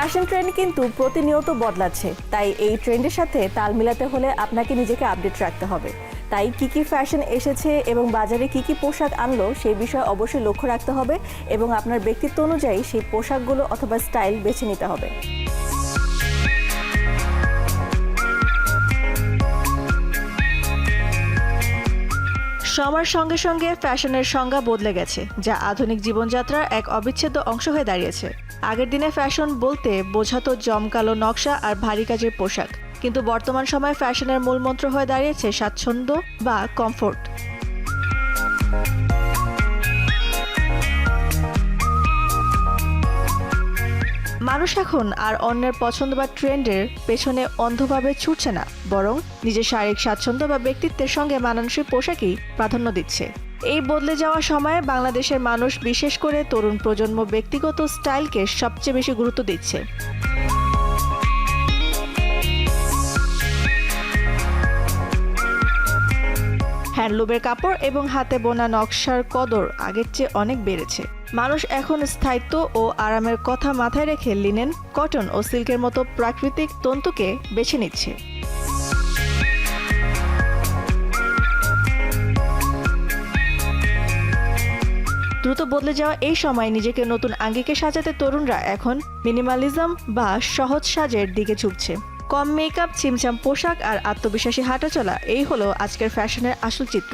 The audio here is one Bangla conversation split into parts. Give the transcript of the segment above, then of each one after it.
ফ্যাশন ট্রেন্ড কিন্তু প্রতিনিয়ত বদলাচ্ছে, তাই এই ট্রেন্ডের সাথে তাল মিলাতে হলে আপনাকে নিজেকে আপডেট রাখতে হবে। তাই কি ফ্যাশন এসেছে এবং বাজারে কি পোশাক আনলো সেই বিষয়ে অবশ্যই লক্ষ্য রাখতে হবে এবং আপনার ব্যক্তিত্ব অনুযায়ী সেই পোশাকগুলো অথবা স্টাইল বেছে নিতে হবে। সময়ের সঙ্গে সঙ্গে ফ্যাশনের সংজ্ঞা বদলে গেছে, যা আধুনিক জীবনযাত্রার এক অবিচ্ছেদ্য অংশ হয়ে দাঁড়িয়েছে। আগের দিনে ফ্যাশন বলতে বোঝাতো জমকালো নকশা আর ভারী কাজের পোশাক, কিন্তু বর্তমান সময়ে ফ্যাশনের মূলমন্ত্র হয়ে দাঁড়িয়েছে স্বাচ্ছন্দ্য বা কমফোর্ট। মানুষ এখন আর অন্যের পছন্দ বা ট্রেন্ডের পেছনে অন্ধভাবে ছুটছে না, বরং নিজের শারীরিক স্বাচ্ছন্দ্য বা ব্যক্তিত্বের সঙ্গে মানানসই পোশাকই প্রাধান্য দিচ্ছে। এই বদলে যাওয়া সময়ে বাংলাদেশের মানুষ, বিশেষ করে তরুণ প্রজন্ম, ব্যক্তিগত স্টাইলকে সবচেয়ে বেশি গুরুত্ব দিচ্ছে। হ্যান্ডলুমের কাপড় এবং হাতে বোনা নকশার কদর আগের চেয়ে অনেক বেড়েছে। মানুষ এখন স্থায়িত্ব ও আরামের কথা মাথায় রেখে লিনেন, কটন ও সিল্কের মতো প্রাকৃতিক তন্তুকে বেছে নিচ্ছে। দ্রুত বদলে যাওয়া এই সময় নিজেকে নতুন আঙ্গিকে সাজাতে তরুণরা এখন মিনিমালিজম বা সহজ সাজের দিকে ঝুঁকছে। কম মেকআপ, ছিমছাম পোশাক আর আত্মবিশ্বাসী হাঁটাচলা, এই হলো আজকের ফ্যাশনের আসল চিত্র।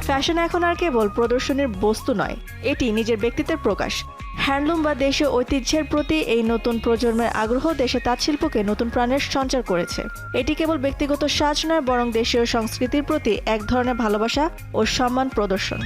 ফ্যাশন এখন আর কেবল প্রদর্শনীর বস্তু নয়, এটি নিজের ব্যক্তিত্বের প্রকাশ। হ্যান্ডলুম বা দেশীয় ঐতিহ্যের প্রতি এই নতুন প্রজন্মের আগ্রহ দেশে তাঁতশিল্পকে নতুন প্রাণের সঞ্চার করেছে। এটি কেবল ব্যক্তিগত সাজ নয়, বরং দেশীয় সংস্কৃতির প্রতি এক ধরনের ভালোবাসা ও সম্মান প্রদর্শন।